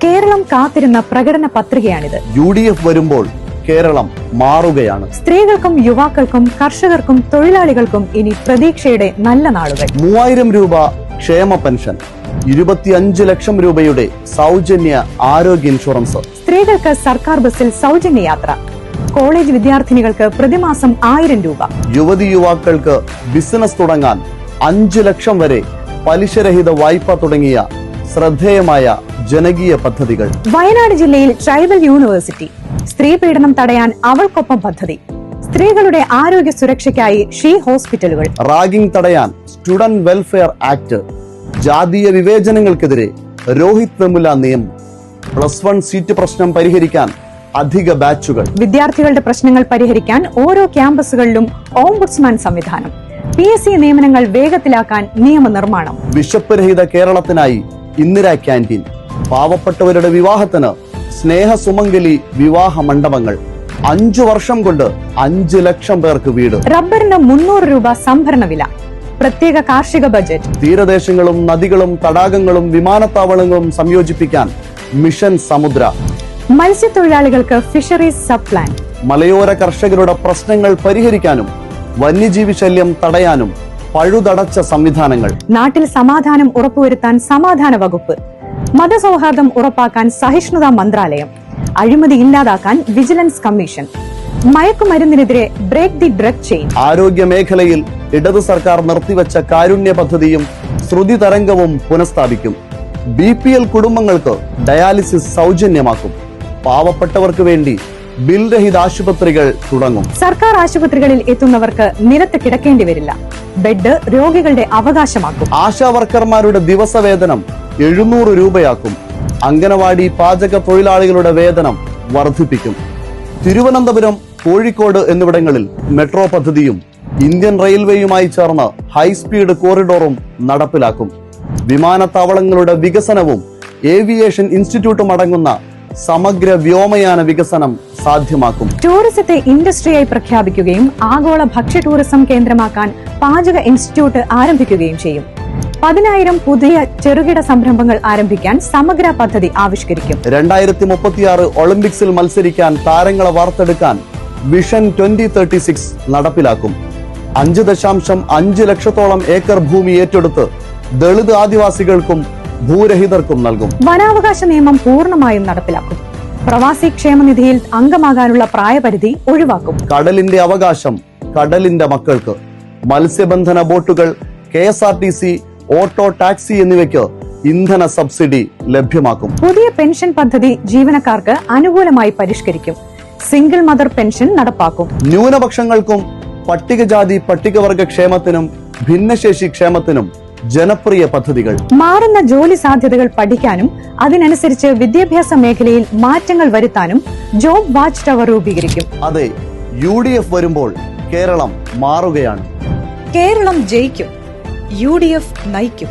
കേരളം കാത്തിരുന്ന പ്രകടന പത്രികയാണിത്. UDF വരുമ്പോൾ കേരളം മാറുകയാണ്. സ്ത്രീകൾക്കും യുവാക്കൾക്കും കർഷകർക്കും തൊഴിലാളികൾക്കും ഇനി പ്രതീക്ഷയുടെ നല്ല നാളുകൾ. 3000 രൂപ ക്ഷേമ പെൻഷൻ, 25 ലക്ഷം രൂപയുടെ സൗജന്യ ആരോഗ്യ ഇൻഷുറൻസ്, സ്ത്രീകൾക്ക് സർക്കാർ ബസ്സിൽ സൗജന്യ യാത്ര, കോളേജ് വിദ്യാർത്ഥിനികൾക്ക് പ്രതിമാസം 1000 രൂപ, യുവതി യുവാക്കൾക്ക് ബിസിനസ് തുടങ്ങാൻ 5 ലക്ഷം വരെ പലിശരഹിത വായ്പ തുടങ്ങിയ ശ്രദ്ധേയമായ ജനകീയ പദ്ധതികൾ. വയനാട് ജില്ലയിൽ ട്രൈബൽ യൂണിവേഴ്സിറ്റി, സ്ത്രീ പീഡനം തടയാൻ അവൾക്കൊപ്പം പദ്ധതി, സ്ത്രീകളുടെ ആരോഗ്യ സുരക്ഷയ്ക്കായി ഷീ ഹോസ്പിറ്റലുകൾ, റാഗിംഗ് തടയാൻ സ്റ്റുഡന്റ് വെൽഫെയർ ആക്ട്, ജാതീയ വിവേചനങ്ങൾക്കെതിരെ രോഹിത് വെമുല നിയമം, +1 സീറ്റ് പ്രശ്നം പരിഹരിക്കാൻ അധിക ബാച്ചുകൾ, വിദ്യാർത്ഥികളുടെ പ്രശ്നങ്ങൾ പരിഹരിക്കാൻ ഓരോ ക്യാമ്പസുകളിലും ഓംബുഡ്സ്മാൻ സംവിധാനം, PSC നിയമനങ്ങൾ വേഗത്തിലാക്കാൻ നിയമനിർമ്മാണം, വിശപ്പ് രഹിത കേരളത്തിനായി ഇന്ദിരാ ക്യാന്റീൻ, പാവപ്പെട്ടവരുടെ വിവാഹത്തിന് സ്നേഹ സുമംഗലി വിവാഹ മണ്ഡപങ്ങൾ, 5 വർഷം കൊണ്ട് 5 ലക്ഷം പേർക്ക് വീട്, റബ്ബറിന് 300 രൂപ സംഭരണ വില, പ്രത്യേക കാർഷിക ബജറ്റ്, തീരദേശങ്ങളും നദികളും തടാകങ്ങളും വിമാനത്താവളങ്ങളും സംയോജിപ്പിക്കാൻ മിഷൻ സമുദ്ര, മത്സ്യത്തൊഴിലാളികൾക്ക് ഫിഷറീസ് സബ് പ്ലാൻ, മലയോര കർഷകരുടെ പ്രശ്നങ്ങൾ പരിഹരിക്കാനും വന്യജീവി ശല്യം തടയാനും പഴുതടച്ച സംവിധാനങ്ങൾ, നാട്ടിൽ സമാധാനം ഉറപ്പുവരുത്താൻ സമാധാന വകുപ്പ്, മതസൗഹാർദ്ദം ഉറപ്പാക്കാൻ സഹിഷ്ണുതാ മന്ത്രാലയം, അഴിമതി ഇല്ലാതാക്കാൻ വിജിലൻസ് കമ്മീഷൻ, മയക്കുമരുന്നിനെതിരെ ബ്രേക്ക് ദി ഡ്രഗ് ചെയിൻ, ആരോഗ്യ മേഖലയിൽ ഇടതു സർക്കാർ നിർത്തിവെച്ച കാരുണ്യ പദ്ധതിയും ശ്രുതി തരംഗവും പുനഃസ്ഥാപിക്കും, BPL കുടുംബങ്ങൾക്ക് ഡയാലിസിസ് സൗജന്യമാക്കും, പാവപ്പെട്ടവർക്ക് വേണ്ടി ബിൽ രഹിത ആശുപത്രികൾ തുടങ്ങും, സർക്കാർ ആശുപത്രികളിൽ എത്തുന്നവർക്ക് നിലത്ത് കിടക്കേണ്ടി വരില്ല, ബെഡ് രോഗികളുടെ അവകാശമാക്കും, ആശാവർക്കർമാരുടെ ദിവസവേതനം 700 രൂപയാക്കും, അംഗനവാടി പാചക തൊഴിലാളികളുടെ വേതനം വർദ്ധിപ്പിക്കും, തിരുവനന്തപുരം കോഴിക്കോട് എന്നിവിടങ്ങളിൽ മെട്രോ പദ്ധതിയും ഇന്ത്യൻ റെയിൽവേയുമായി ചേർന്ന് ഹൈസ്പീഡ് കോറിഡോറും നടപ്പിലാക്കും, വിമാനത്താവളങ്ങളുടെ വികസനവും ഏവിയേഷൻ ഇൻസ്റ്റിറ്റ്യൂട്ടും അടങ്ങുന്ന സമഗ്ര വ്യോമയാന വികസനം സാധ്യമാക്കും, ടൂറിസത്തെ ഇൻഡസ്ട്രിയായി പ്രഖ്യാപിക്കുകയും ആഗോള ഭക്ഷ്യ ടൂറിസം കേന്ദ്രമാക്കാൻ പാചക ഇൻസ്റ്റിറ്റ്യൂട്ട് ആരംഭിക്കുകയും ചെയ്യും, 10,000 പുതിയ ചെറുകിട സംരംഭങ്ങൾ ആരംഭിക്കാൻ സമഗ്ര പദ്ധതി ആവിഷ്കരിക്കും, 2036 ഒളിമ്പിക്സിൽ മത്സരിക്കാൻ താരങ്ങളെ വാർത്തെടുക്കാൻ വിഷൻ 2036 നടപ്പിലാക്കും, 5.5 ലക്ഷത്തോളം ഏക്കർ ഭൂമി ഏറ്റെടുത്ത് ദളിത് ആദിവാസികൾക്കും ഭൂരഹിതർക്കും നൽകും, വനാവകാശ നിയമം പൂർണ്ണമായും നടപ്പിലാക്കും, പ്രവാസി ക്ഷേമനിധിയിൽ അംഗമാകാനുള്ള പ്രായപരിധി ഒഴിവാക്കും, കടലിന്റെ അവകാശം കടലിന്റെ മക്കൾക്ക്, മത്സ്യബന്ധന ബോട്ടുകൾ, KSRTC, ഓട്ടോ ടാക്സി എന്നിവയ്ക്ക് ഇന്ധന സബ്സിഡി ലഭ്യമാക്കും, പുതിയ പെൻഷൻ പദ്ധതി ജീവനക്കാർക്ക് അനുകൂലമായി പരിഷ്കരിക്കും, സിംഗിൾ മദർ പെൻഷൻ നടപ്പാക്കും, ന്യൂനപക്ഷങ്ങൾക്കും പട്ടികജാതി പട്ടികവർഗ ക്ഷേമത്തിനും ഭിന്നശേഷി ക്ഷേമത്തിനും ജനപ്രിയ പദ്ധതികൾ, മാറുന്ന ജോലി സാധ്യതകൾ പഠിക്കാനും അതിനനുസരിച്ച് വിദ്യാഭ്യാസ മേഖലയിൽ മാറ്റങ്ങൾ വരുത്താനും ജോബ് വാച്ച് ടവർ രൂപീകരിക്കും. അതെ, UDF വരുമ്പോൾ കേരളം മാറുകയാണ്. കേരളം ജയിക്കും, UDF നയിക്കും.